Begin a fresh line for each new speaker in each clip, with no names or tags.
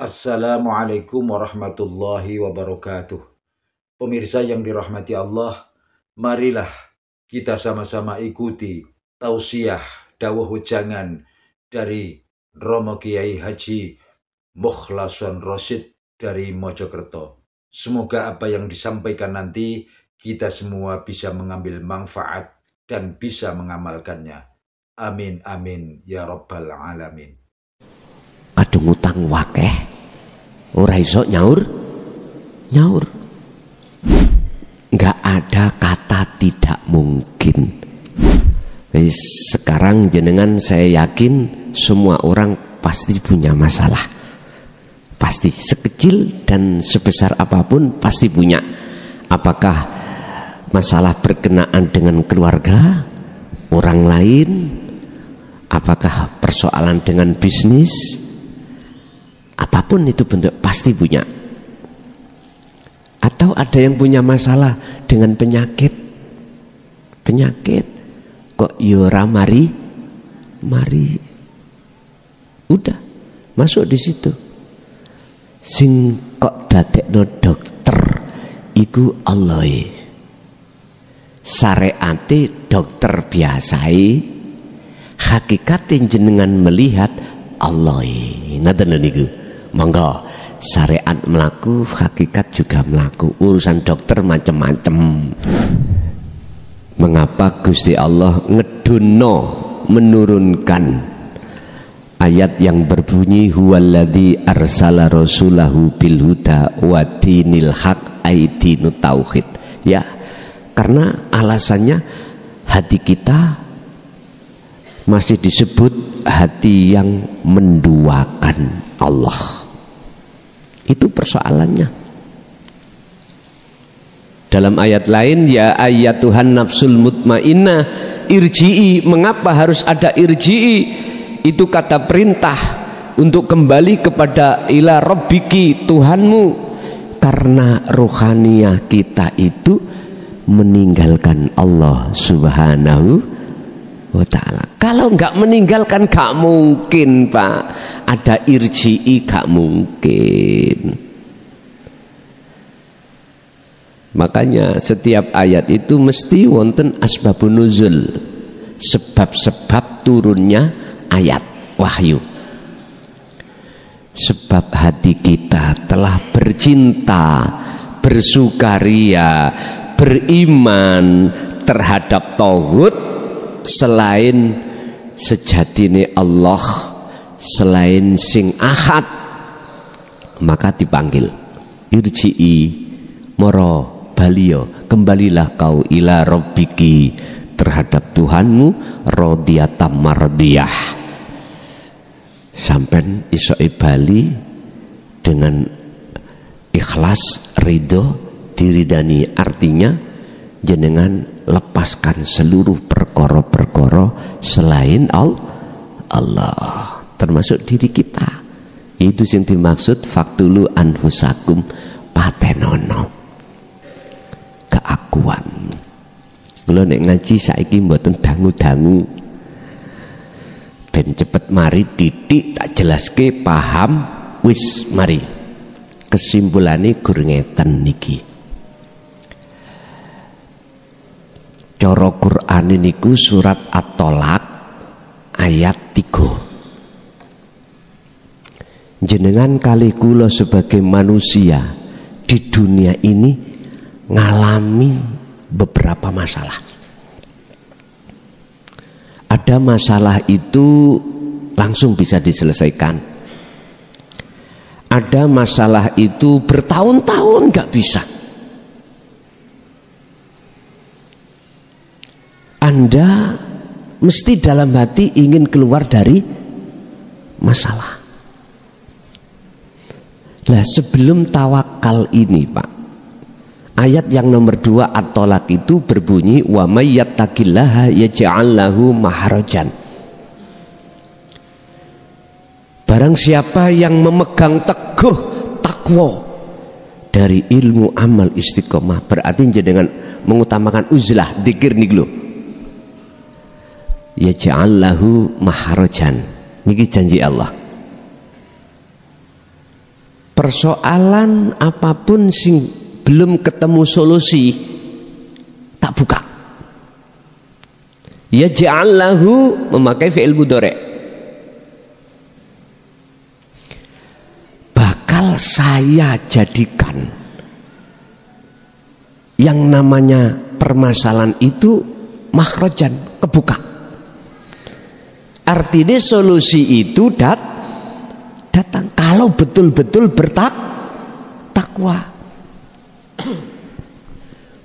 Assalamualaikum warahmatullahi wabarakatuh. Pemirsa yang dirahmati Allah, marilah kita sama-sama ikuti tausiah dawuh wejangan dari Romo Kiai Haji Mukhlason Rosyid dari Mojokerto. Semoga apa yang disampaikan nanti kita semua bisa mengambil manfaat dan bisa mengamalkannya. Amin amin ya rabbal alamin.
Kadung utang wakeh ora iso nyaur nggak ada kata tidak mungkin. Sekarang jenengan saya yakin semua orang pasti punya masalah, pasti sekecil dan sebesar apapun pasti punya. Apakah masalah berkenaan dengan keluarga, orang lain, apakah persoalan dengan bisnis, apapun itu bentuk pasti punya. Atau ada yang punya masalah dengan penyakit kok yora mari udah masuk di situ. Sing kok dadekno dokter iku Allah. Syariate dokter biasai, hakikate jenengan melihat Allah. Ngaten niku. Monggo syariat melaku, hakikat juga melaku. Urusan dokter macam-macam. Mengapa Gusti Allah ngedunno menurunkan ayat yang berbunyi huwallazi arsala rasulahu bil huda wa dinil haq aidinu tauhid? Ya, karena alasannya hati kita masih disebut hati yang menduakan Allah. Itu persoalannya. Dalam ayat lain, ya ayat Tuhan nafsul mutmainnah irji'i. Mengapa harus ada irji'i? Itu kata perintah untuk kembali kepada ila rabbiki, Tuhanmu. Karena rohaniyah kita itu meninggalkan Allah subhanahu wa ta'ala. Kalau enggak meninggalkan gak mungkin, Pak. Ada irji'i gak mungkin. Makanya setiap ayat itu mesti wonten asbabun nuzul, sebab-sebab turunnya ayat wahyu. Sebab hati kita telah bercinta, bersukaria, beriman terhadap tauhid selain sejatine Allah, selain sing ahad, maka dipanggil irji'i, moro balio, kembalilah kau ila rabbiki, terhadap Tuhanmu, radhiyatam mardiyah. Sampai isoi bali dengan ikhlas, ridho, diridani. Artinya jenengan lepaskan seluruh perkara-perkara selain Allah, termasuk diri kita. Itu yang dimaksud faktulu anfusakum patenono, keakuan. Kalau nek ngaji saiki mboten dangu-dangu, ben cepet mari titik tak jelaske paham wis mari. Kesimpulane gur ngeten niki. Cara Quran niku surat At-Tolak ayat 3. Jenengan kali kula sebagai manusia di dunia ini ngalami beberapa masalah. Ada masalah itu langsung bisa diselesaikan. Ada masalah itu bertahun-tahun gak bisa. Anda mesti dalam hati ingin keluar dari masalah. Nah, sebelum tawakal ini, Pak, ayat yang nomor 2 At-Tolak itu berbunyi wa may yattaqillaha yaj'al lahu mahrajan. Barang siapa yang memegang teguh takwa dari ilmu amal istiqomah, berarti dengan mengutamakan uzlah, dzikir niku lho. Yaj'al lahu mahrajan. Niki janji Allah. persoalan apapun sing belum ketemu solusi tak buka. Ya ja'allahu memakai fi'il mudhari', bakal saya jadikan yang namanya permasalahan itu makhrajan, kebuka. Artinya solusi itu datang kalau betul-betul bertakwa.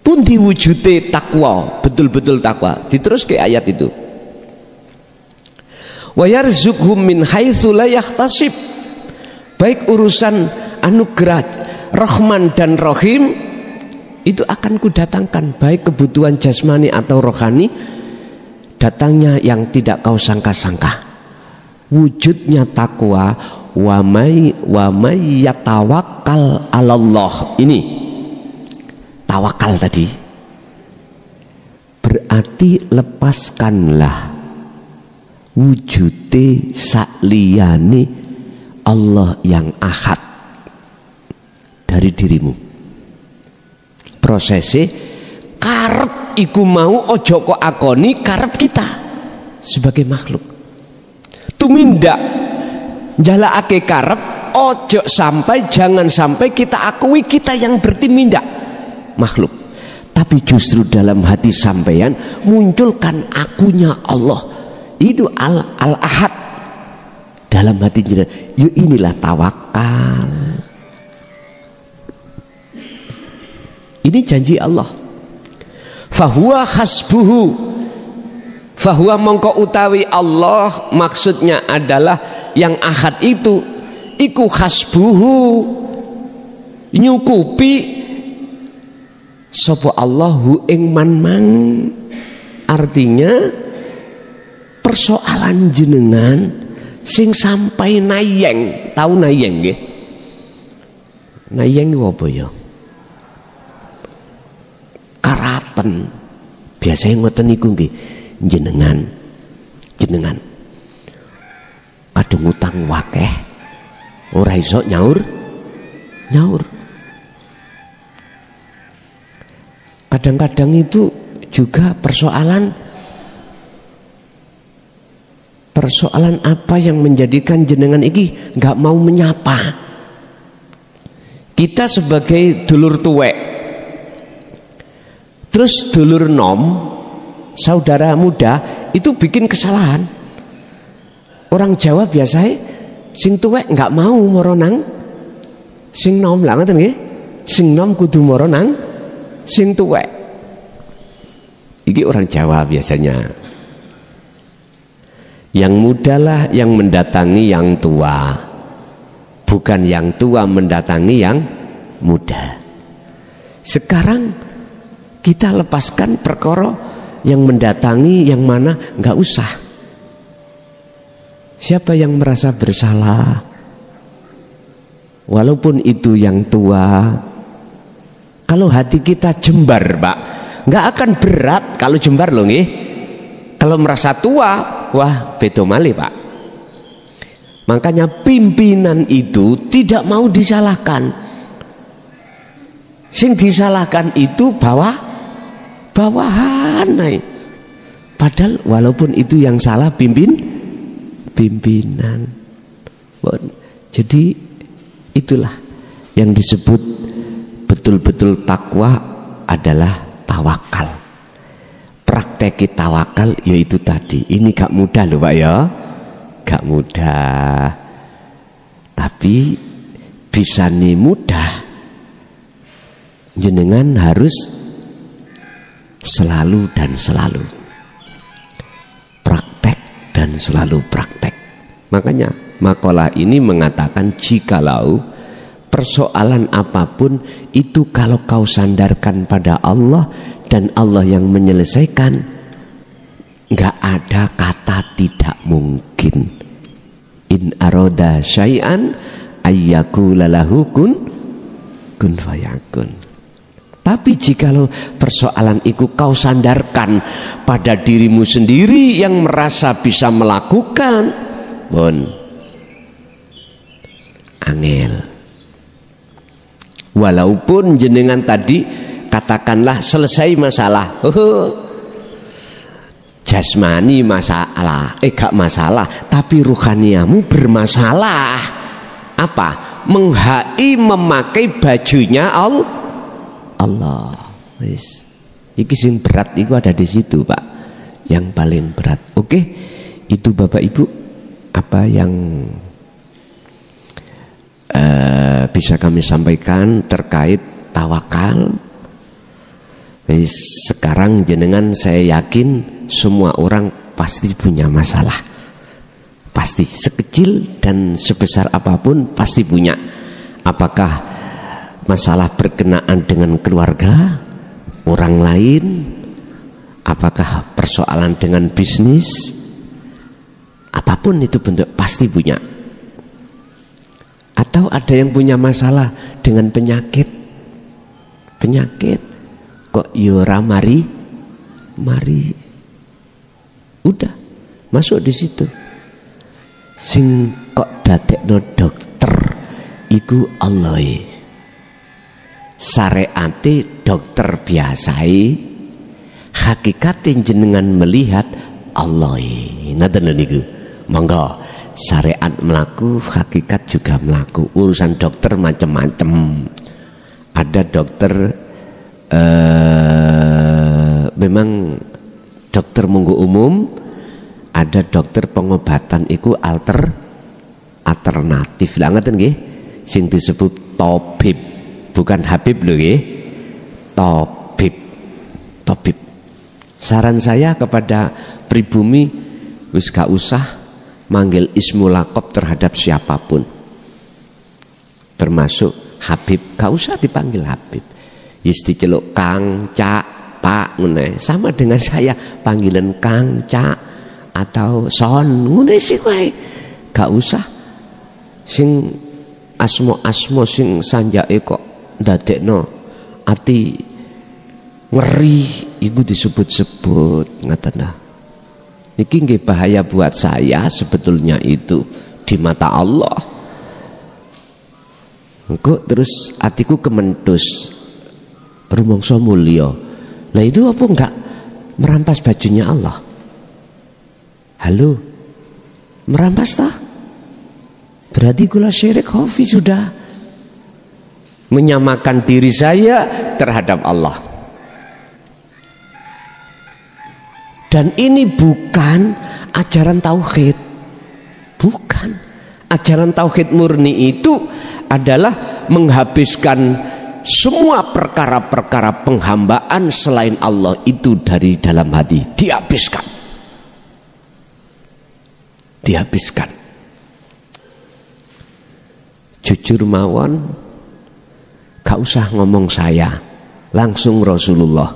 Pun diwujute takwa, betul-betul takwa. Diterus ke ayat itu. Wa yarzuqhum min haitsu la yahtasib. Baik urusan anugerah Rahman dan Rahim itu akan kudatangkan, baik kebutuhan jasmani atau rohani, datangnya yang tidak kau sangka-sangka. Wujudnya takwa, wa may yatawakkal 'alallah. Ini tawakal tadi berarti lepaskanlah wujude sakliyane Allah yang ahad dari dirimu. Prosesnya karep iku mau ojo kok akoni karep kita sebagai makhluk. Tumindak jalakake karep ojo sampai, jangan sampai kita akui kita yang bertindak makhluk. Tapi justru dalam hati sampeyan munculkan akunya Allah. Itu al-ahad dalam hati jenengan. Yuk inilah tawakal. Ini janji Allah. Fahuwa hasbuhu, fahuwa mongko utawi Allah, maksudnya adalah yang ahad itu iku hasbuhu, nyukupi sapa Allahu ing man. Artinya persoalan jenengan sing sampai nayeng. Tahu nayeng nggih? Nayeng apa ya? Karaten. Biasanya ngoten niku nggih. Jenengan kadung utang wakeh ora iso nyaur. Kadang-kadang itu juga persoalan apa yang menjadikan jenengan iki nggak mau menyapa. Kita sebagai dulur tuwek, terus dulur nom, saudara muda itu bikin kesalahan. Orang Jawa biasanya sing tuwek nggak mau moronang sing nom lah, ngoten nggih. Sing nom kudu moronang sing tuwek. Iki orang Jawa biasanya. Yang muda lah yang mendatangi yang tua, bukan yang tua mendatangi yang muda. Sekarang kita lepaskan perkara yang mendatangi yang mana, nggak usah. Siapa yang merasa bersalah, walaupun itu yang tua, kalau hati kita jembar, Pak, nggak akan berat kalau jembar loh nih. Kalau merasa tua, wah bedo malih, Pak. Makanya pimpinan itu tidak mau disalahkan. Sing disalahkan itu bawahan naik. Padahal walaupun itu yang salah pimpinan. Jadi itulah yang disebut betul-betul takwa adalah tawakal. Praktek tawakal yaitu tadi. Ini gak mudah loh Pak ya, gak mudah. Tapi bisa nih mudah. Jenengan harus selalu dan selalu praktek dan selalu praktek. Makanya makalah ini mengatakan jikalau persoalan apapun itu kalau kau sandarkan pada Allah dan Allah yang menyelesaikan, nggak ada kata tidak mungkin. In aroda syai'an ayyakula lahu kun fayakun. Tapi jikalau persoalan itu kau sandarkan pada dirimu sendiri yang merasa bisa melakukan, angel. Walaupun jenengan tadi katakanlah selesai masalah, jasmani masalah, gak masalah, tapi ruhaniamu bermasalah. Apa? Memakai bajunya Allah. Wis. Iki sing berat itu ada di situ, Pak. Yang paling berat. Oke, itu Bapak Ibu apa yang bisa kami sampaikan terkait tawakal. Sekarang jenengan saya yakin semua orang pasti punya masalah, pasti sekecil dan sebesar apapun pasti punya. Apakah masalah berkenaan dengan keluarga, orang lain, apakah persoalan dengan bisnis, apapun itu bentuk pasti punya. Atau ada yang punya masalah dengan penyakit kok yora mari udah masuk di situ. Sing kok dadekno dokter iku Allah. Syariate dokter biasai, hakikate jenengan melihat Allah. Ngaten niku. Monggo syariat melaku, hakikat juga melaku. Urusan dokter macam-macam. Ada dokter memang dokter munggu umum, ada dokter pengobatan iku alternatif lah, ngeten nggih, sing disebut tabib, bukan Habib lho nggih, tabib. Saran saya kepada pribumi wis gak usah manggil ismul laqab terhadap siapapun, termasuk Habib, gak usah dipanggil Habib. Yus diceluk Kang, Cak, Pak, ngene. Sama dengan saya panggilan Kang, Cak atau Son, ngene sih kowe. Gak usah sing asmo sing sanjake kok ndadekno ati ngeri iku disebut-sebut, ngaten nah. Niki nggih bahaya buat saya sebetulnya itu di mata Allah. Engko terus atiku kementus. Rumangsa mulya. Lah itu apa enggak merampas bajunya Allah? Halo, merampas tak? Berarti kula syirik khafi sudah menyamakan diri saya terhadap Allah. Dan ini bukan ajaran tauhid. Bukan. Ajaran tauhid murni itu adalah menghabiskan semua perkara-perkara penghambaan selain Allah itu dari dalam hati, dihabiskan. Jujur mawon, gak usah ngomong saya, langsung Rasulullah.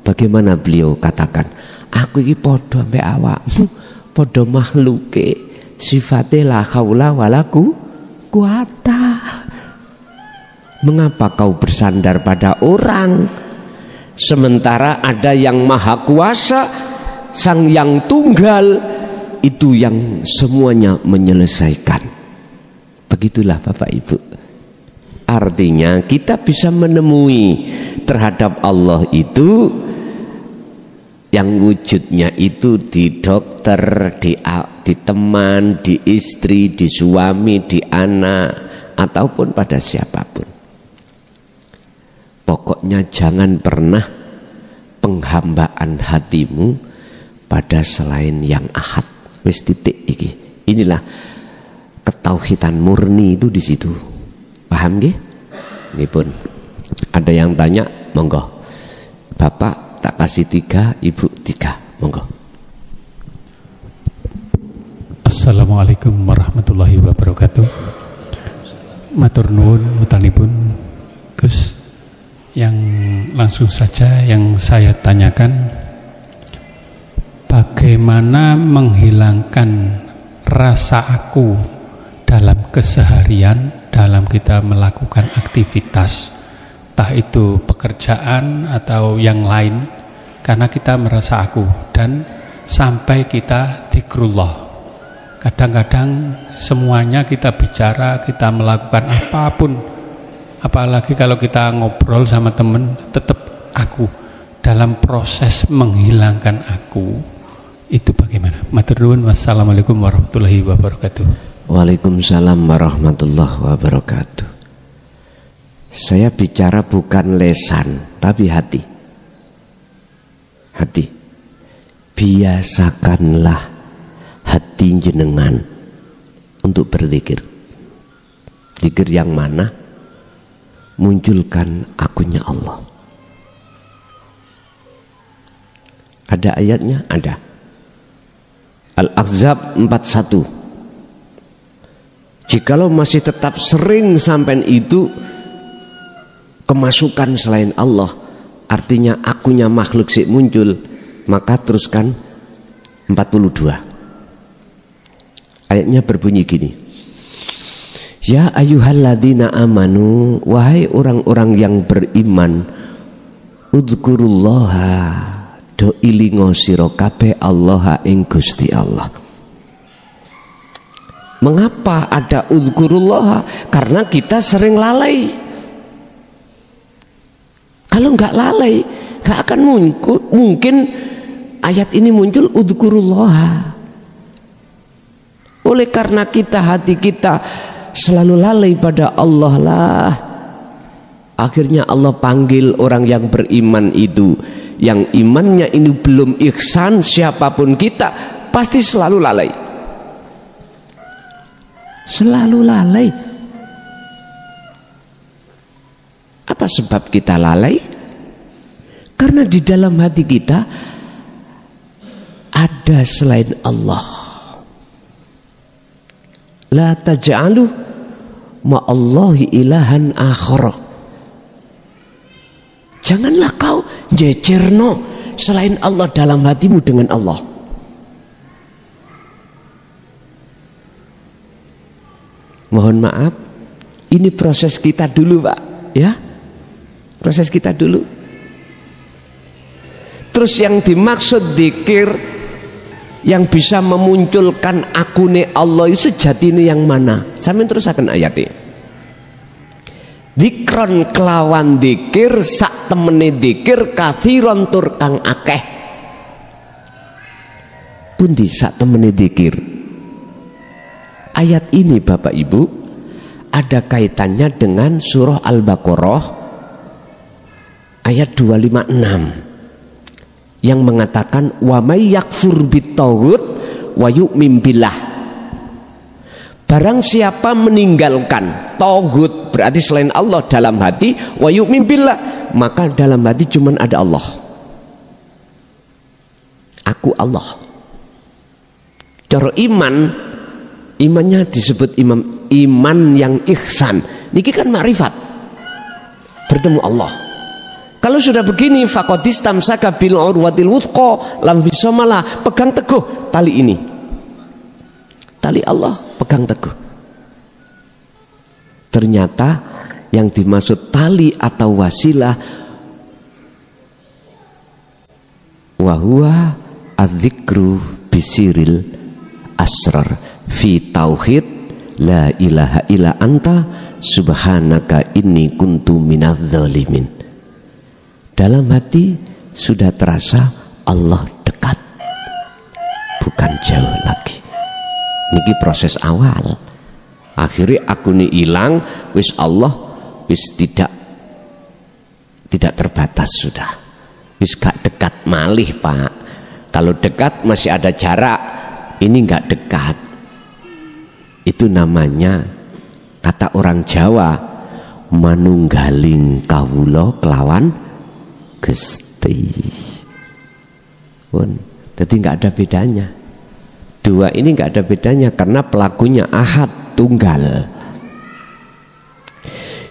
Bagaimana beliau katakan, aku ini podo ambek awakmu, podo makhluke, sifatnya la haula wala quwata. Mengapa kau bersandar pada orang, sementara ada yang maha kuasa, sang yang tunggal, itu yang semuanya menyelesaikan. Begitulah Bapak Ibu. Artinya kita bisa menemui terhadap Allah itu yang wujudnya itu di dokter, di teman, di istri, di suami, di anak, ataupun pada siapapun. Pokoknya jangan pernah penghambaan hatimu pada selain yang ahad. Wis titik iki. Inilah ketauhidan murni itu di situ. Paham nggih? Ini pun ada yang tanya, monggo. Bapak tak kasih 3, Ibu 3, monggo.
Assalamualaikum warahmatullahi wabarakatuh. Matur nuwun mutanipun Gus. Yang langsung saja yang saya tanyakan, bagaimana menghilangkan rasa aku dalam keseharian dalam kita melakukan aktivitas, entah itu pekerjaan atau yang lain, karena kita merasa aku dan sampai kita dzikrullah. Kadang-kadang semuanya kita bicara, kita melakukan apapun, apalagi kalau kita ngobrol sama temen, tetap aku dalam proses menghilangkan aku itu bagaimana? Matur nuwun. Wassalamualaikum warahmatullahi wabarakatuh.
Waalaikumsalam warahmatullahi wabarakatuh. Saya bicara bukan lesan, tapi hati. Hati. Biasakanlah hati jenengan untuk berzikir. Zikir yang mana? Munculkan akunya Allah. Ada ayatnya? Ada. Al-Ahzab 41. Jikalau masih tetap sering sampai itu kemasukan selain Allah, artinya akunya makhluk sih muncul, maka teruskan 42. Ayatnya berbunyi gini. Ya ayyuhalladzina amanu, wahai orang-orang yang beriman, udzukurullaha, do ilingo sira kabeh Allah ing Gusti Allah. Mengapa ada udzukurullaha? Karena kita sering lalai. Kalau nggak lalai, nggak akan mungkin ayat ini muncul udzukurullaha. Oleh karena hati kita selalu lalai pada Allah lah, akhirnya Allah panggil orang yang beriman itu, yang imannya ini belum ihsan, siapapun kita pasti selalu lalai. Selalu lalai. Apa sebab kita lalai? Karena di dalam hati kita ada selain Allah. La taj'alu ma'allahi ilahan akhara. Janganlah kau jejerno selain Allah dalam hatimu dengan Allah. Mohon maaf, ini proses kita dulu Pak, ya. Proses kita dulu. Terus yang dimaksud dzikir yang bisa memunculkan akune Allah itu sejatine yang mana? Sampeyan terusaken ayatnya. Dzikron kelawan dzikir sak temene dzikir kathiron tur kang akeh. Pundi sak temene dzikir? Ayat ini Bapak Ibu ada kaitannya dengan surah Al-Baqarah ayat 256 yang mengatakan wa may yakfur bitaghut wa yu'min billah. Barang siapa meninggalkan tauhid, berarti selain Allah dalam hati, wa yu'min billah, maka dalam hati cuma ada Allah. Aku Allah. Cara imannya disebut iman yang ihsan. Niki kan makrifat, bertemu Allah. Kalau sudah begini, faqadistamsaka bil urwatil wuthqa lam fisamalah, pegang teguh tali ini. Tali Allah pegang teguh. Ternyata yang dimaksud tali atau wasilah wa huwa adzikru bisiril asrar fi tauhid la ilaha illa anta subhanaka inni kuntu minadz zalimin. Dalam hati sudah terasa Allah dekat, bukan jauh lagi. Niki proses awal. Akhirnya aku ini hilang, wis Allah wis tidak terbatas sudah. Wis gak dekat malih Pak. Kalau dekat masih ada jarak, ini gak dekat. Itu namanya kata orang Jawa, manunggaling kawula kelawan Gusti. Jadi nggak ada bedanya. Dua ini nggak ada bedanya karena pelakunya ahad, tunggal.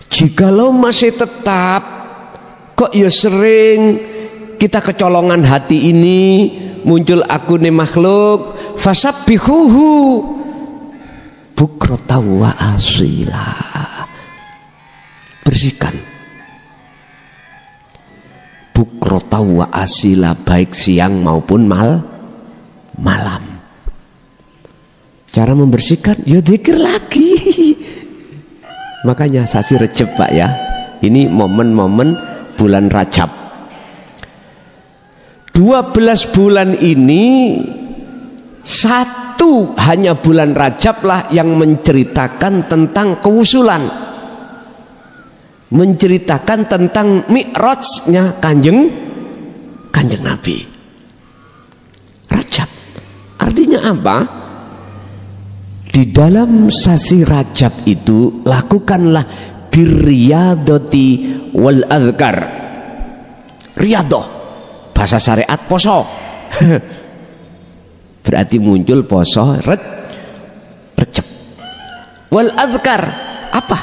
Jikalau masih tetap kok ya sering kita kecolongan hati ini, muncul akune makhluk, fasabbihuhu bukratan wa asila. Bersihkan bukratan wa asila, baik siang maupun malam. Cara membersihkan ya dzikir lagi. Makanya sasi Rejab Pak ya, ini momen-momen bulan Rajab. 12 bulan ini satu hanya bulan Rajab lah yang menceritakan tentang kewusulan, menceritakan tentang mi'rajnya kanjeng Nabi. Rajab artinya apa? Di dalam sasi Rajab itu lakukanlah birriyadati wal adhkar. Riyadah bahasa syariat poso. Berarti muncul poso Rejab. Wal adhkar apa?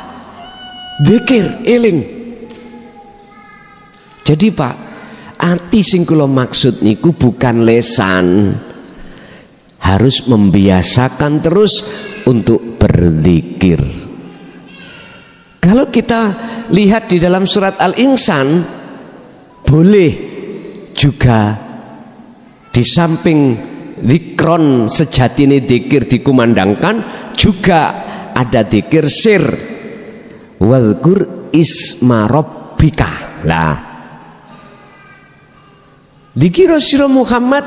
Dzikir, eling. Jadi Pak, ati sing kula maksud niku bukan lesan. Harus membiasakan terus untuk berzikir. Kalau kita lihat di dalam surat Al-Insan, boleh juga di samping zikron sejatine zikir dikumandangkan, juga ada zikir sir. Wadhkur isma rabbika. Lah, zikir Rasul Muhammad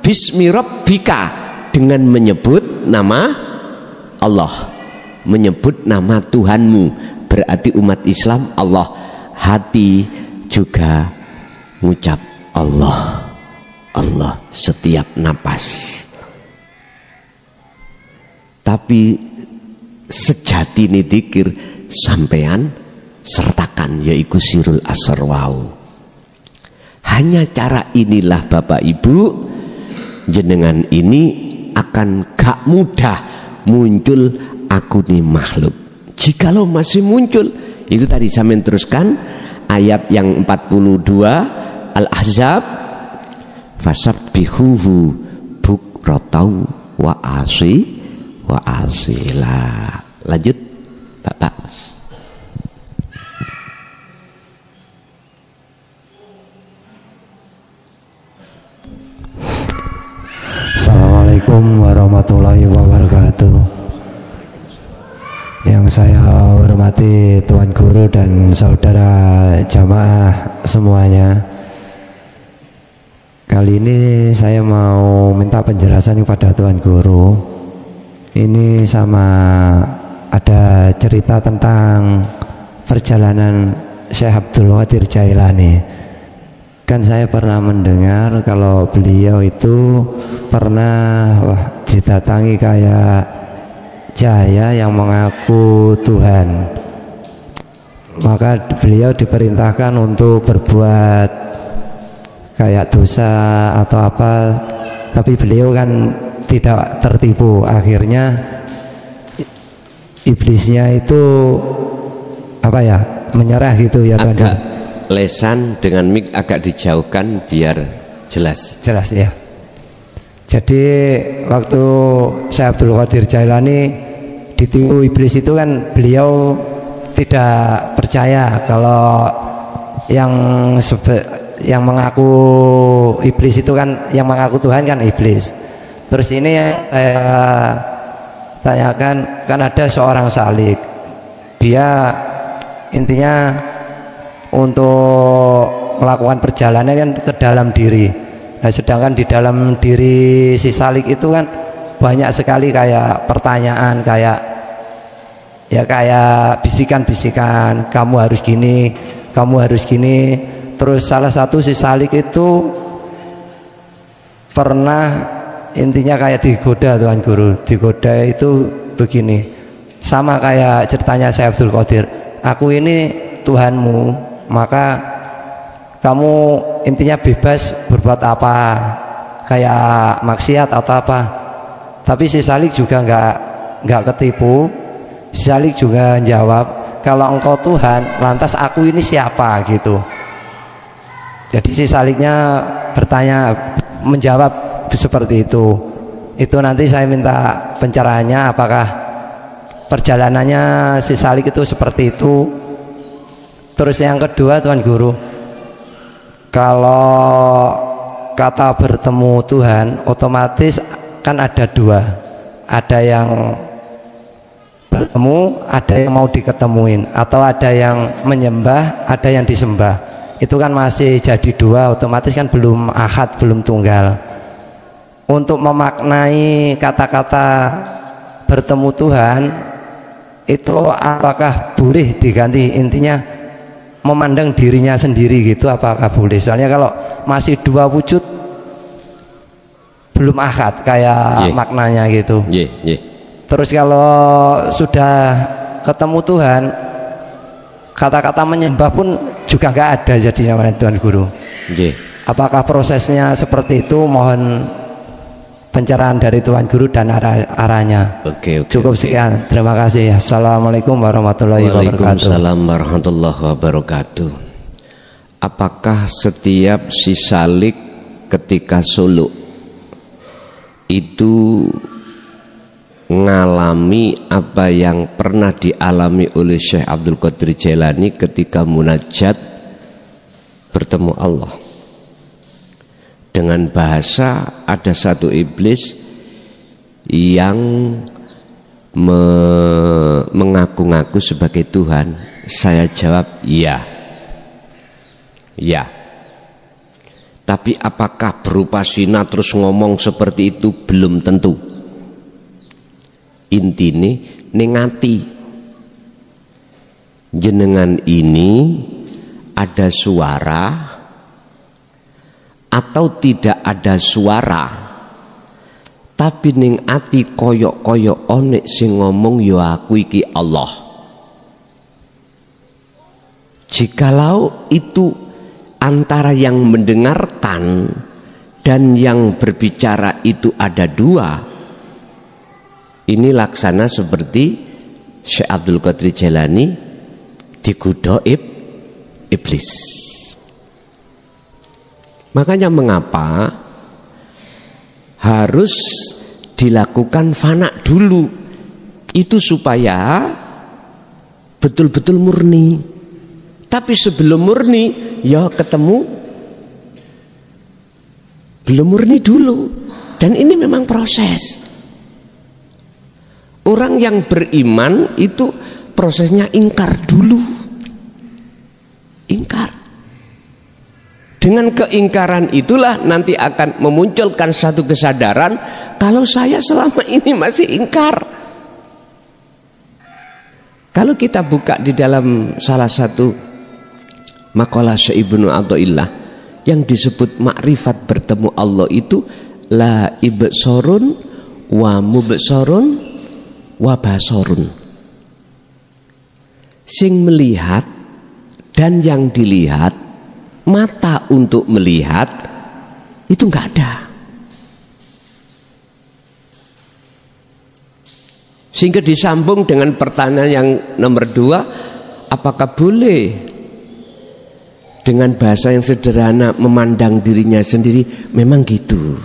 bismi rabbika, dengan menyebut nama Allah, menyebut nama Tuhanmu. Berarti umat Islam Allah, hati juga mengucap Allah, Allah setiap napas. Tapi sejati ini dzikir sampean sertakan, yaitu sirul asrwau. Hanya cara inilah Bapak Ibu, jenengan ini akan gak mudah muncul aku nih makhluk. Jikalau masih muncul, itu tadi saya teruskan ayat yang 42 Al-Ahzab, fasabbihuhu bukratan wa asila. Lanjut Bapak.
Assalamualaikum warahmatullahi wabarakatuh. Yang saya hormati Tuan Guru dan saudara jamaah semuanya, kali ini saya mau minta penjelasan kepada Tuan Guru. Ini sama ada cerita tentang perjalanan Syekh Abdul Qadir Jailani. Kan saya pernah mendengar kalau beliau itu pernah didatangi kayak Jaya yang mengaku Tuhan. Maka beliau diperintahkan untuk berbuat kayak dosa atau apa, tapi beliau kan tidak tertipu. Akhirnya iblisnya itu apa ya, menyerah gitu ya Tuan.
Agak lesan dengan mic agak dijauhkan biar jelas
ya. Jadi waktu Syekh Abdul Qadir Jailani ditipu iblis itu kan beliau tidak percaya kalau yang mengaku iblis itu kan, yang mengaku Tuhan kan iblis. Terus ini saya tanyakan, kan ada seorang salik, dia intinya untuk melakukan perjalanan kan ke dalam diri. Nah, sedangkan di dalam diri si salik itu kan banyak sekali kayak pertanyaan, kayak bisikan-bisikan, kamu harus gini, kamu harus gini. Terus salah satu si salik itu pernah intinya kayak digoda Tuan Guru. Digoda itu begini, sama kayak ceritanya Syekh Abdul Qadir, aku ini Tuhanmu, maka kamu intinya bebas berbuat apa, kayak maksiat atau apa. Tapi si salik juga nggak ketipu. Si salik juga jawab, kalau engkau Tuhan, lantas aku ini siapa gitu. Jadi si saliknya bertanya, menjawab seperti itu. Itu nanti saya minta pencerahannya, apakah perjalanannya si salik itu seperti itu. Terus yang kedua Tuan Guru, kalau kata bertemu Tuhan otomatis kan ada dua, ada yang bertemu, ada yang mau diketemuin, atau ada yang menyembah, ada yang disembah. Itu kan masih jadi dua, otomatis kan belum ahad, belum tunggal. Untuk memaknai kata-kata bertemu Tuhan itu apakah boleh diganti, intinya memandang dirinya sendiri gitu, apakah boleh? Soalnya kalau masih dua wujud belum ahad kayak maknanya gitu. Terus kalau sudah ketemu Tuhan, kata-kata menyembah pun juga nggak ada jadinya, Tuan Guru. Apakah prosesnya seperti itu? Mohon pencerahan dari Tuan Guru dan arahnya. Cukup sekian. Terima kasih. Assalamualaikum warahmatullahi wabarakatuh.
Waalaikumsalam warahmatullahi wabarakatuh. Apakah setiap sisalik ketika suluk itu ngalami apa yang pernah dialami oleh Syekh Abdul Qadir Jailani ketika munajat bertemu Allah? Dengan bahasa ada satu iblis yang mengaku-ngaku sebagai Tuhan. Saya jawab ya. Tapi apakah berupa zina terus ngomong seperti itu? Belum tentu. Intine ning ati jenengan ini ada suara atau tidak ada suara, tapi ning ati koyok-koyok onek sing ngomong yo aku iki Allah. Jikalau itu antara yang mendengarkan dan yang berbicara itu ada dua, ini laksana seperti Syekh Abdul Qadir Jailani digodha iblis. Makanya mengapa harus dilakukan fana dulu? Itu supaya betul-betul murni. Tapi sebelum murni ya ketemu belum murni dulu. Dan ini memang proses. Orang yang beriman itu prosesnya ingkar dulu. Ingkar. Dengan keingkaran itulah nanti akan memunculkan satu kesadaran, kalau saya selama ini masih ingkar. Kalau kita buka di dalam salah satu makalah Syekh Ibnu Athaillah yang disebut makrifat bertemu Allah itu la ibsorun wa mubsorun wabasorun, sing melihat dan yang dilihat, mata untuk melihat itu nggak ada. Sehingga disambung dengan pertanyaan yang nomor 2, apakah boleh dengan bahasa yang sederhana memandang dirinya sendiri? Memang gitu,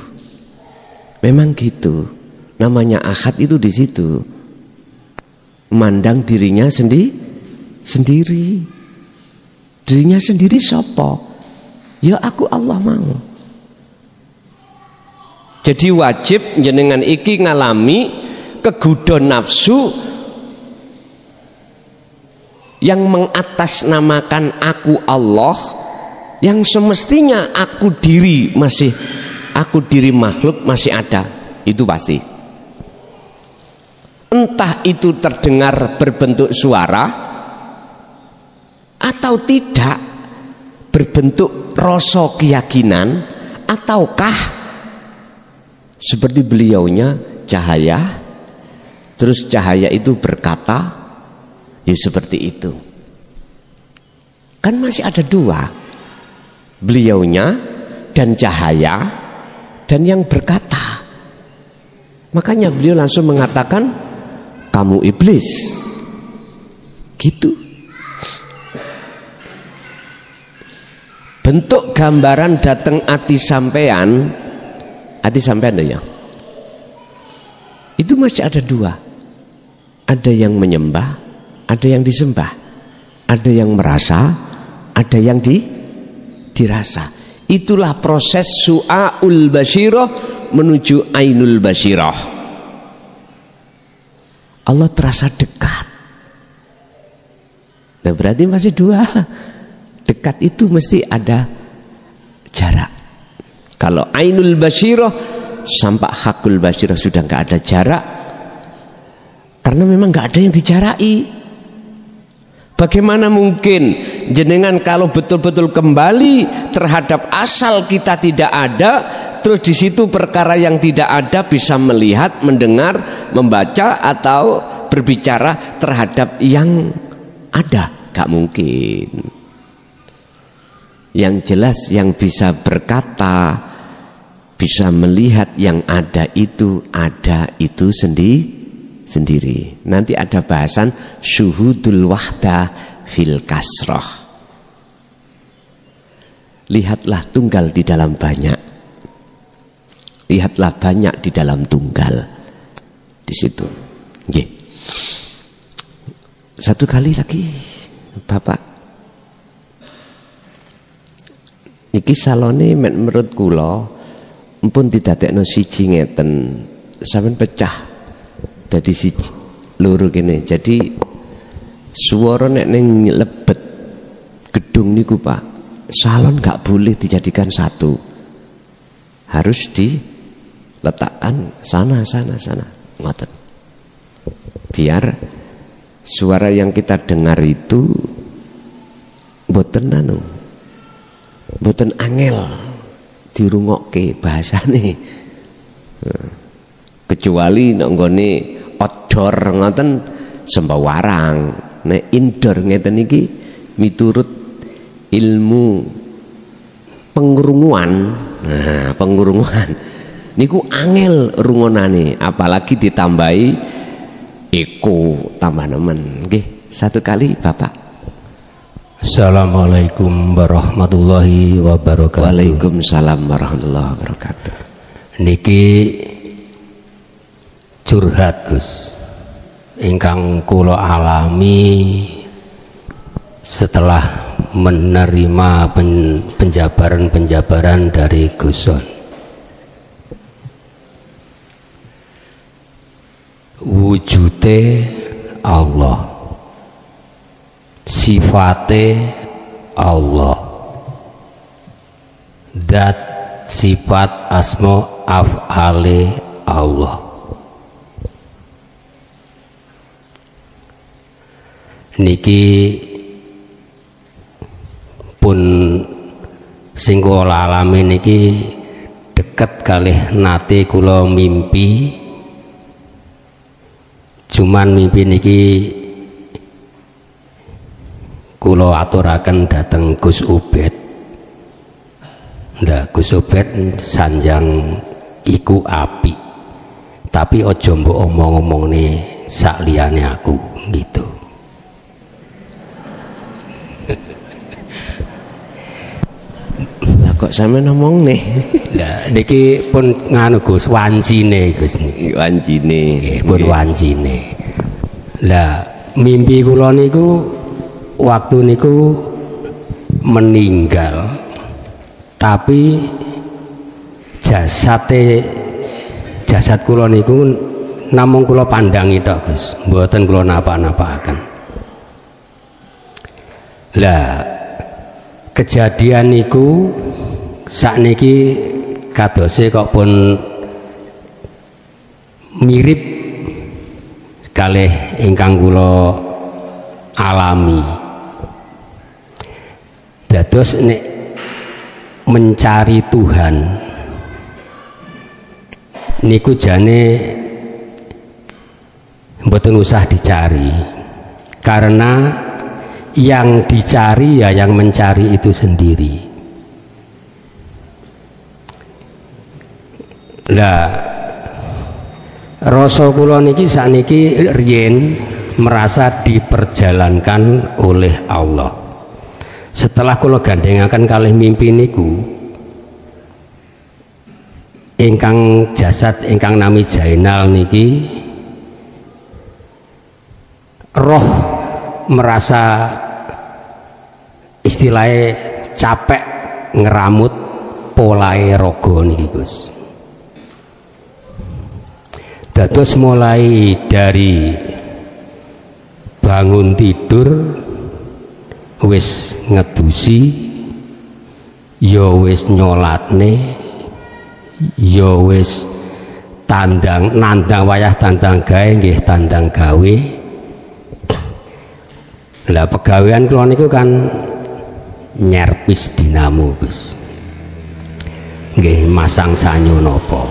memang gitu. Namanya ahad itu di situ. Memandang dirinya sendiri. Dirinya sendiri sapa? Ya aku Allah mau. Jadi wajib jenengan iki ngalami kegodha nafsu yang mengatasnamakan aku Allah, yang semestinya aku diri makhluk masih ada. Itu pasti. Entah itu terdengar berbentuk suara atau tidak berbentuk rasa keyakinan, ataukah seperti beliaunya cahaya, terus cahaya itu berkata, ya seperti itu. Kan masih ada dua, beliaunya dan cahaya dan yang berkata. Makanya beliau langsung mengatakan, kamu iblis, gitu. Bentuk gambaran datang ati sampean ya. Itu masih ada dua. Ada yang menyembah, ada yang disembah. Ada yang merasa, ada yang dirasa. Itulah proses su'aul basyirah menuju ainul basyirah. Allah terasa dekat. Nah, berarti masih dua. Dekat itu mesti ada jarak. Kalau ainul basyirah sampai hakul basyirah sudah nggak ada jarak, karena memang nggak ada yang dijarai. Bagaimana mungkin jenengan kalau betul-betul kembali terhadap asal kita tidak ada, terus di situ perkara yang tidak ada bisa melihat, mendengar, membaca atau berbicara terhadap yang ada? Gak mungkin. Yang jelas yang bisa berkata, bisa melihat yang ada itu sendiri. Nanti ada bahasan syuhudul wahdah fil kasroh. Lihatlah tunggal di dalam banyak. Lihatlah banyak di dalam tunggal. Di situ. Nggih. Satu kali lagi, Bapak. Iki salone menurut kula empun didadekno siji ngeten, sampean pecah dadi siji loro kene. Jadi swara nek ning lebet gedung niku Pak, salon gak boleh dijadikan satu. Harus diletakkan sana. Ngoten. Biar suara yang kita dengar itu mboten angel dirungokke bahasane. Kecuali nek nggone outdoor ngoten sembawarang. Nek indoor ngeten iki miturut ilmu pengrunguan. Nah, pengrunguan niku angel rungonane, apalagi ditambahi eko tambah nemen. Nggih, satu kali Bapak.
Assalamualaikum warahmatullahi wabarakatuh.
Waalaikumsalam warahmatullahi wabarakatuh.
Niki curhat Gus, ingkang kula alami setelah menerima penjabaran dari Guson. Wujude Allah, sifate Allah, dat sifat asma af'ale Allah. Niki pun sing kula alami niki deket kalih nate kula mimpi, cuman mimpi niki kula aturaken dhateng Gus Ubed. Ndak, Gus Ubed sanjang iku apik, tapi aja mbok omong-omongne sak liyane aku gitu.
Lah kok sampean ngomong nih?
Lah niki pun nganu Gus, wancine Gus niki.
Wancine.
Nggih, pun wancine. Lah mimpi kula niku waktu niku meninggal, tapi jasad kula niku namung kula pandangi tok Gus, mboten kula napa-napaaken. Lah kejadian niku sakniki kadose kok pun mirip kalih ingkang kula alami. Dados nek mencari Tuhan niku jane mboten usah dicari, karena yang dicari ya yang mencari itu sendiri. Lah rasa kula niki sakniki riyen merasa diperjalankan oleh Allah. Setelah kula gandengaken kalih mimpi niku, ingkang jasad ingkang nami Jainal niki roh merasa istilahnya capek ngeramut polahe raga niki Gus. Dados mulai dari bangun tidur wis ngedusi, ya wis nyolatne, ya wis nandang wayah tandang gawe nggih tandang gawe. Lah pegawean kula niku kan nyerpis dinamo, Gus. Nggih masang sanyo napa.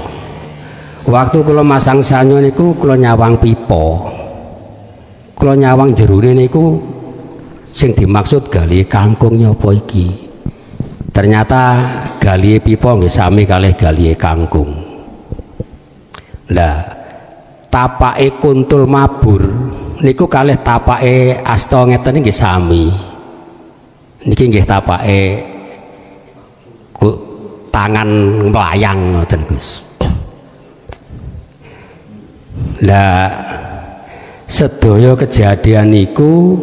Waktu kula masang sanyo niku kula nyawang pipa. Kula nyawang jerone niku sing dimaksud gali kangkung nyapa iki. Ternyata gali pipa nggih sami kalih gali kangkung. Lah tapake kuntul mabur niku kalih tapake asta ngeten nggih sami. Niki nggih tapake tangan melayang ngoten Gus. Lah sedaya kejadian niku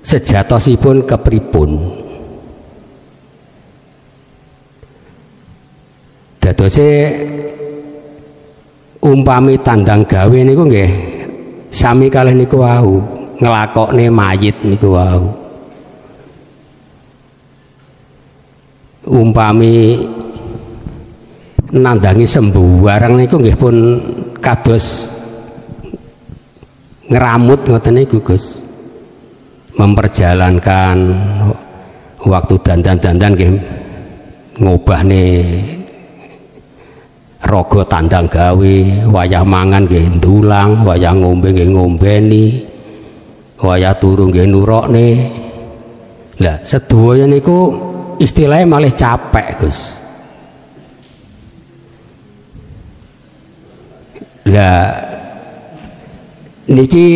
sejatosipun kepripun? Dadose umpami tandang gawe niku nggih sami kalih niku wau, nglakokne mayit niku wau. Umpami nandangi sembuwarang niku nggih pun kados ngeramut ngoten niku Gus. Memperjalankan waktu dandan-dandan nggih ngobahne raga tandang gawe, wayah mangan nggih ndulang, wayah ngombe nggih ngombeni, wayah turu nggih nurokne. Lah sedaya niku istilahnya malah capek Gus. Lah niki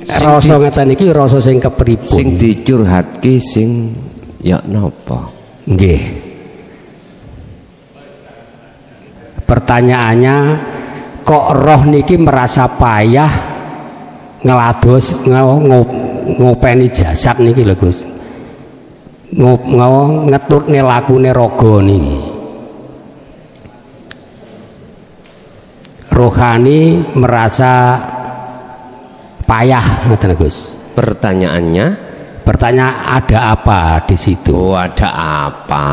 rasa ngeten niki rasa sing kepripun?
Sing dicurhatke sing ya napa?
Nggih. Pertanyaannya, kok roh niki merasa payah ngelados ngopeni jasad niki lho Gus. Ngetutne lakune raga niki. Rohani merasa payah ngoten Gus.
Pertanyaannya,
ada apa di situ?
Oh, ada apa?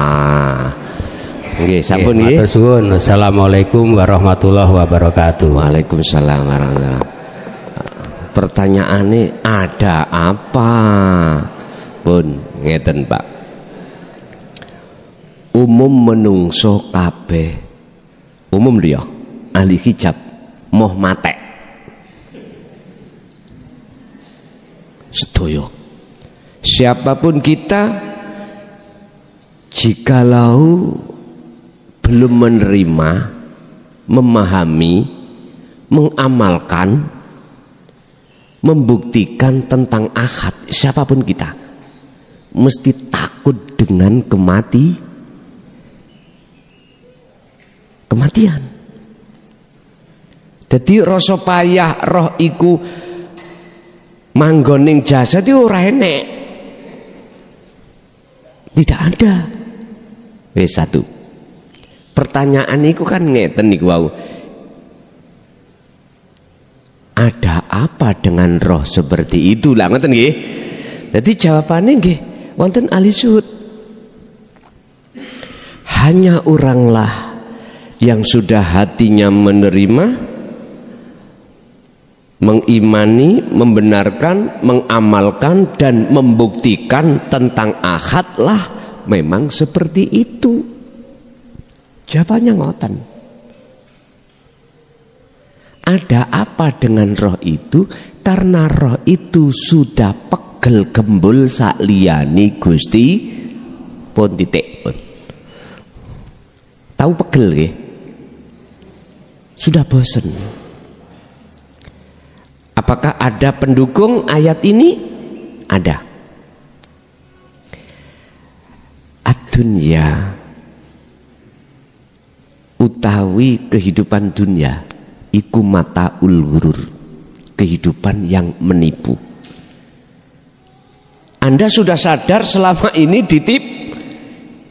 Nggih, sampun nggih.
Matur suwun. Assalamualaikum warahmatullahi wabarakatuh.
Waalaikumsalam warahmatullahi wabarakatuh. Pertanyaane ada apa? Pun ngeten, Pak. Umum menungso kabeh. Umum dia ahli hijab moh matek. Sedaya. Siapapun kita, jikalau belum menerima, memahami, mengamalkan, membuktikan tentang akad, siapapun kita mesti takut dengan kematian. Jadi rasa payah roh iku manggoning jasad itu ora enek. Tidak ada. Wis satu. Pertanyaan iku kan ngeten niku wau. Ada apa dengan roh seperti itu? Lah ngoten nggih. Jadi jawabannya nggih wonten ahli syuhud. Hanya oranglah yang sudah hatinya menerima, mengimani, membenarkan, mengamalkan dan membuktikan tentang akadlah memang seperti itu. Jawabannya ngoten. Ada apa dengan roh itu? Karena roh itu sudah pegel gembul sakliyane Gusti pun titik pun. Tahu pegel nggih? Sudah bosen. Apakah ada pendukung ayat ini? Ada. Ad-dunya utawi kehidupan dunia iku mataul ghurur, kehidupan yang menipu. Anda sudah sadar selama ini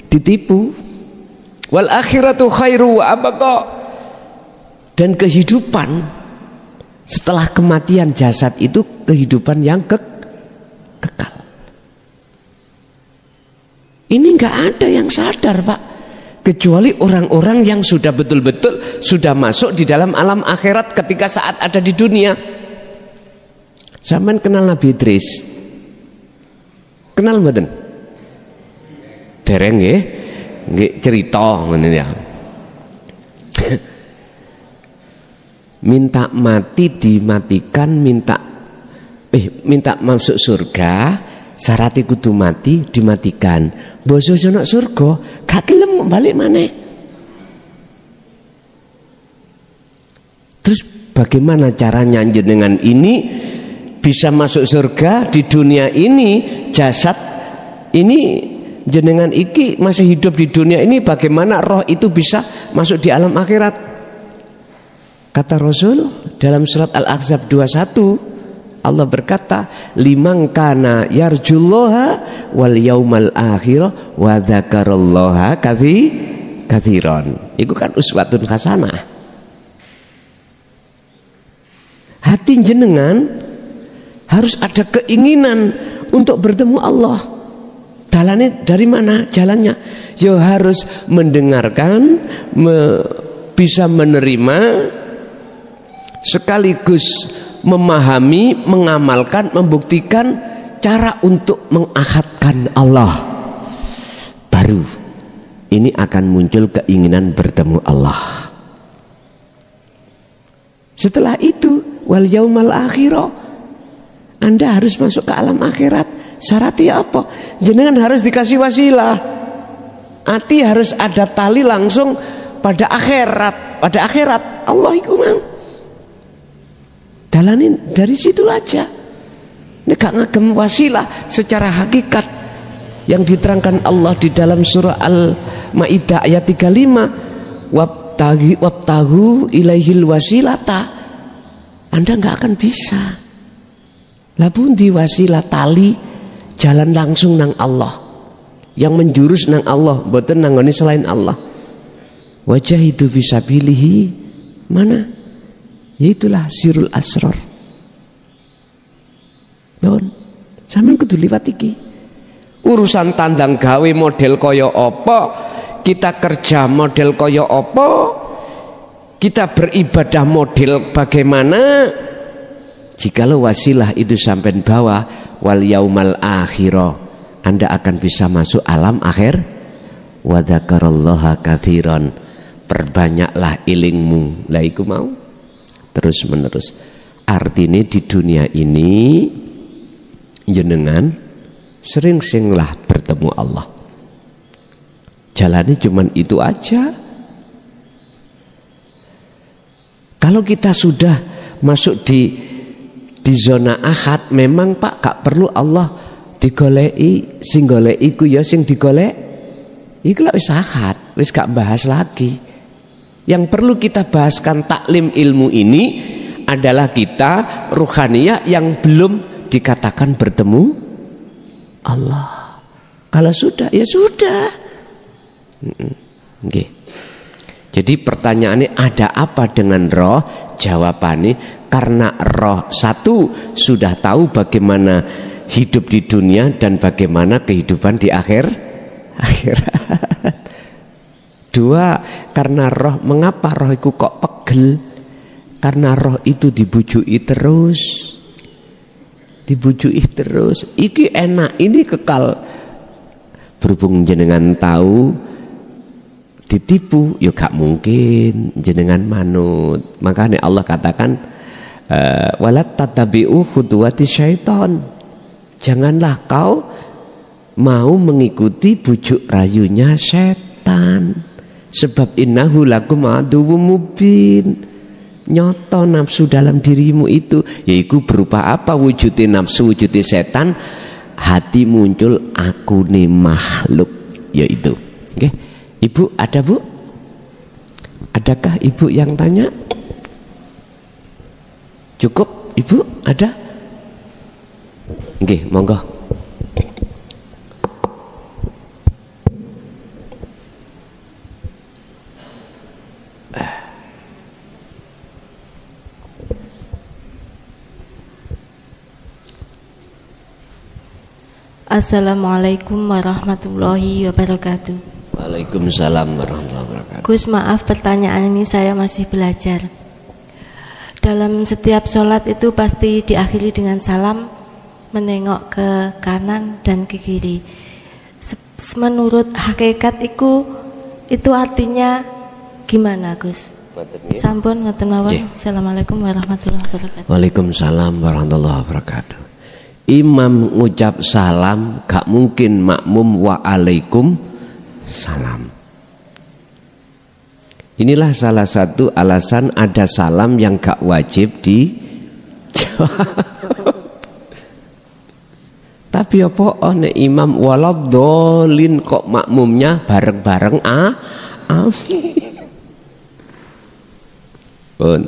ditipu. Wal akhiratu khairu wa abqa. Dan kehidupan Setelah kematian jasad itu kehidupan yang kekal. Ini nggak ada yang sadar, Pak, kecuali orang-orang yang sudah betul-betul sudah masuk di dalam alam akhirat ketika saat ada di dunia. Sampeyan kenal Nabi Idris? Kenal mboten? Dereng nggih? Nggih cerita ngene ya. Minta mati dimatikan, minta masuk surga, syarat kudu mati dimatikan. Boso jono surga gak gelem balik maneh. Terus bagaimana caranya jenengan ini bisa masuk surga di dunia ini? Jasad ini jenengan iki masih hidup di dunia ini, bagaimana roh itu bisa masuk di alam akhirat? Kata Rasul dalam surat Al-Ahzab 21, Allah berkata, liman kana yarjullaha wal yaumal akhir wa dzakarallaha katsiran. Itu kan uswatun hasanah. Hati jenengan harus ada keinginan untuk bertemu Allah. Jalannya dari mana? Jalannya ya harus mendengarkan, bisa menerima, sekaligus memahami, mengamalkan, membuktikan cara untuk mengakhatkan Allah. Baru ini akan muncul keinginan bertemu Allah. Setelah itu wal yaumal akhirah, Anda harus masuk ke alam akhirat. Syaratnya apa? Jenengan harus dikasih wasilah. Hati harus ada tali langsung pada akhirat. Pada akhirat Allah itu mang. Dalanin dari situ aja. Ini gak ngagem wasilah secara hakikat yang diterangkan Allah di dalam surah Al-Maidah ayat 35. Wabtahu ilaihil wasilata. Anda gak akan bisa. Lah pundi wasilah tali jalan langsung nang Allah, yang menjurus nang Allah, mboten nanggone selain Allah. Wajah itu fisabilihi mana? Yaitulah sirul asrar. Don, sampean kudu liwat iki. Urusan tandang gawe model kaya apa, kita kerja model kaya apa, kita beribadah model bagaimana, jikalau wasilah itu sampean bawa wal yaumal akhirah, Anda akan bisa masuk alam akhir. Wa dzakarallaha katsiran, perbanyaklah ilingmu. Lah iku mau terus menerus. Artinya di dunia ini jenengan sering-seringlah bertemu Allah. Jalannya cuman itu aja. Kalau kita sudah masuk di zona ahad, memang Pak gak perlu Allah digoleki, sing goleki ku ya sing digolek iku lak wis ahad, wis gak bahas lagi. Yang perlu kita bahaskan taklim ilmu ini adalah kita ruhaniyah yang belum dikatakan bertemu Allah. Kalau sudah ya sudah. Okay. Jadi pertanyaannya ada apa dengan roh? Jawabannya karena roh satu sudah tahu bagaimana hidup di dunia dan bagaimana kehidupan di akhirat. Dua, karena roh, mengapa roh itu kok pegel? Karena roh itu dibujui terus. Iki enak, ini kekal. Berhubung jenengan tahu ditipu, ya gak mungkin jenengan manut. Makanya Allah katakan walat tatabi'u khutuwati syaitan. Janganlah kau mau mengikuti bujuk rayunya setan. Sebab innahu lakum aduwwum mubin. Nyoto nafsu dalam dirimu itu, yaitu berupa apa wujudnya nafsu, wujudnya setan? Hati muncul aku nih makhluk, yaitu. Oke, Ibu ada Bu? Adakah Ibu yang tanya? Cukup Ibu ada? Oke, monggo.
Assalamualaikum warahmatullahi wabarakatuh.
Waalaikumsalam warahmatullahi wabarakatuh.
Gus, maaf pertanyaan ini saya masih belajar. Dalam setiap sholat itu pasti diakhiri dengan salam, menengok ke kanan dan ke kiri. Menurut hakikat itu artinya gimana, Gus? Sampun ngoten mawon. Assalamualaikum warahmatullahi wabarakatuh.
Waalaikumsalam warahmatullahi wabarakatuh. Imam ngucap salam gak mungkin makmum wa alaikum salam. Inilah salah satu alasan ada salam yang gak wajib dijawab. Tapi apa nek imam waladhdallin kok makmumnya bareng-bareng amin. Pun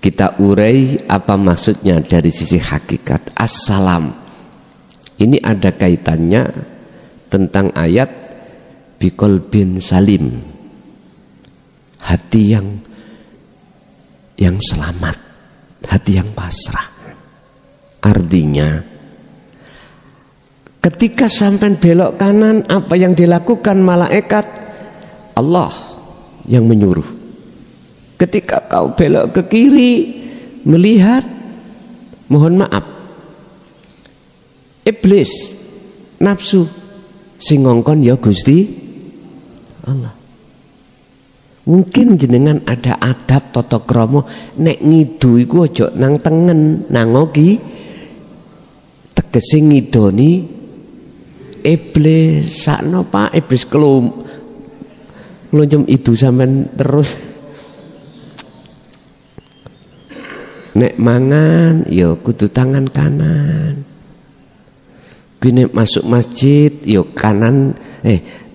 kita urai apa maksudnya dari sisi hakikat. Assalam ini ada kaitannya tentang ayat biqalbin salim, hati yang selamat, hati yang pasrah. Artinya ketika sampai belok kanan, apa yang dilakukan malaikat? Allah yang menyuruh. Ketika kau belok ke kiri, melihat, mohon maaf, iblis, nafsu, sing ngongkon ya Gusti Allah. Mungkin jenengan ada adab tata krama, nek ngidu iku aja nang tengen, nang ngoki, tegese ngidoni iblis. Sakno Pak, iblis ngeluncum itu sampean terus. Nek mangan yo kudu tangan kanan. Nek masuk masjid yo kanan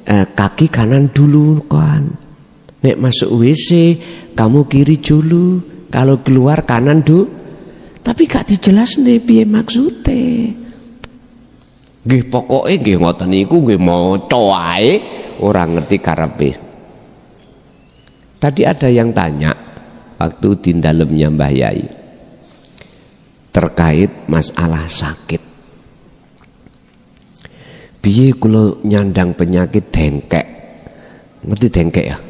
kaki kanan dulu kan. Nek masuk WC kamu kiri dulu, kalau keluar kanan dulu. Tapi gak dijelasne piye maksude. Nggih pokoke nggih ngoten niku nggih maca wae ora ngerti karepe. Tadi ada yang tanya waktu di dalamnya Mbah Yai terkait masalah sakit. Piye kula nyandang penyakit dengkek. Ngerti dengkek ya?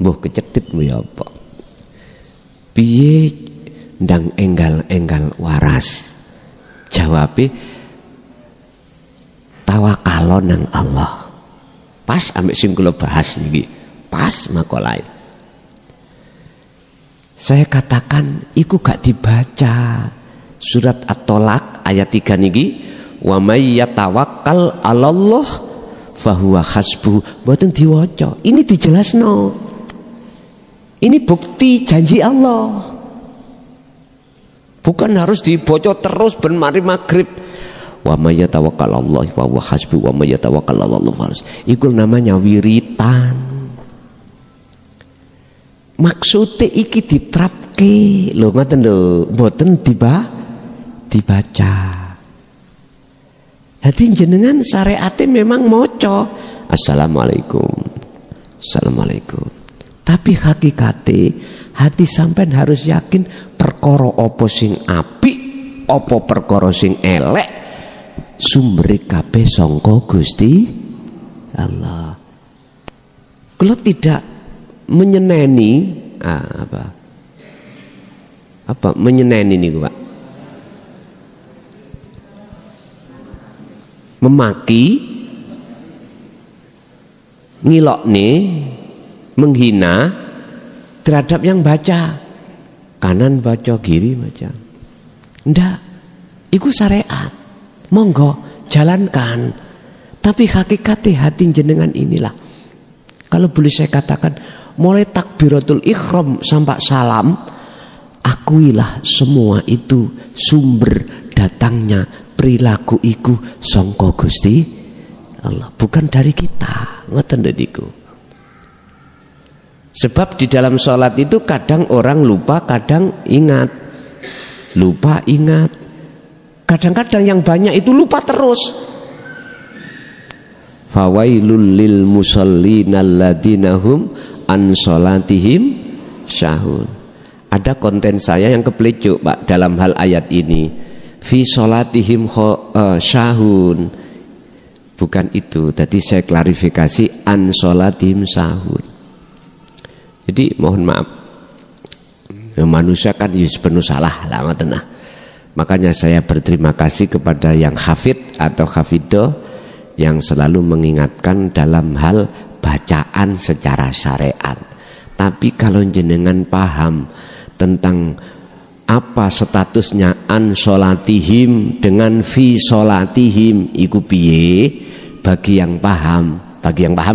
Mbuh kecethitmu ya apa? Piye ndang enggal-enggal waras? Jawabe tawakal nang Allah. Pas ambek sing kula bahas niki. Pas makolae. Saya katakan iku gak dibaca. Surat At-Tolak ayat 3 niki, wa may yatawakkal 'alallah fahuwa hasbuh. Mboten diwaca. Ini dijelasno. Ini bukti janji Allah. Bukan harus dibaca terus ben mari magrib. Wa may yatawakkal 'alallah fahuwa hasbuh wa may yatawakkal 'alallah fahuwa. Iku namanya wiritan. Maksudnya iki diterapke lho ngoten lho, mboten dibaca. Hati jenengan syariate memang moco assalamualaikum, assalamualaikum. Tapi hakikate hati sampean harus yakin perkara apa sing apik, apa perkara sing elek, sumbere kabeh sangka Gusti Allah. Kalau tidak menyeneni apa menyeneni niku Pak? Memaki, ngilokne, menghina terhadap yang baca, kanan baca, kiri baca. Ndak, itu syariat. Monggo jalankan. Tapi hakikatnya hati jenengan inilah. Kalau boleh saya katakan, mulai takbiratul ihram sampai salam, akuilah semua itu sumber datangnya perilaku iku sangka Gusti Allah, bukan dari kita. Ngoten niku. Sebab di dalam sholat itu kadang orang lupa, kadang ingat. Lupa, ingat. Kadang-kadang yang banyak itu lupa terus. Fawailul lil musallina alladzina hum an sholatihim sahun. Ada konten saya yang keplecuk Pak dalam hal ayat ini. fi sholatihim syahun. Bukan itu. Tadi saya klarifikasi an sholatihim sahun. Jadi mohon maaf, manusia kan penuh salah lah. Makanya saya berterima kasih kepada yang hafid atau hafidoh yang selalu mengingatkan dalam hal bacaan secara syariat. Tapi kalau jenengan paham tentang apa statusnya an sholatihim dengan fi sholatihim, iku piye, bagi yang paham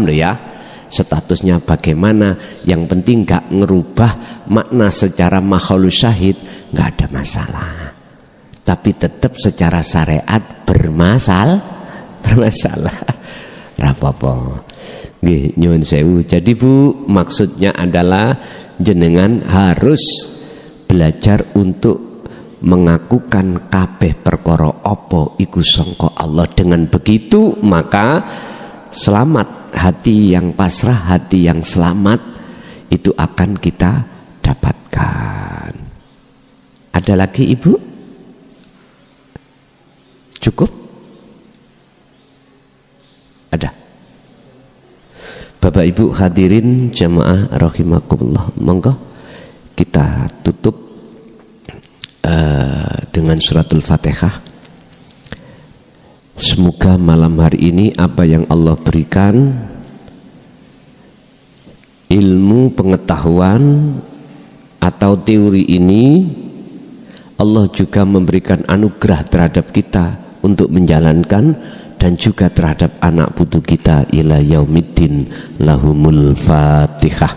loh ya, statusnya bagaimana, yang penting gak ngerubah makna secara makhlus syahid, gak ada masalah. Tapi tetap secara syariat bermasalah. Rapopo. Nggih, nyuwun sewu. Jadi Bu, maksudnya adalah jenengan harus belajar untuk mengakukan kabeh perkara apa iku sangka Allah. Dengan begitu maka selamat, hati yang pasrah, hati yang selamat itu akan kita dapatkan. Ada lagi Ibu? Cukup? Ada. Bapak Ibu hadirin jamaah rahimakumullah, monggo kita tutup dengan suratul Fatihah. Semoga malam hari ini apa yang Allah berikan, ilmu pengetahuan atau teori ini, Allah juga memberikan anugerah terhadap kita untuk menjalankan, dan juga terhadap anak putu kita ila yaumiddin. Lahumul Fatihah.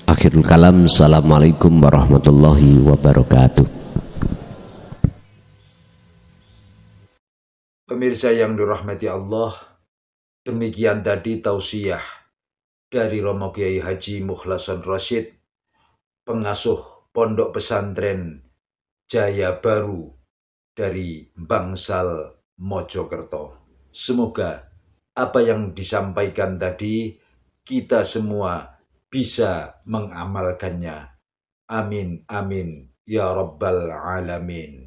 Akhirul kalam. Assalamualaikum warahmatullahi wabarakatuh.
Pemirsa yang dirahmati Allah, demikian tadi tausiah dari Romo Kiai Haji Mukhlason Rasyid, pengasuh Pondok Pesantren Jaya Baru dari Bangsal Mojokerto. Semoga apa yang disampaikan tadi kita semua bisa mengamalkannya. Amin amin ya rabbal alamin.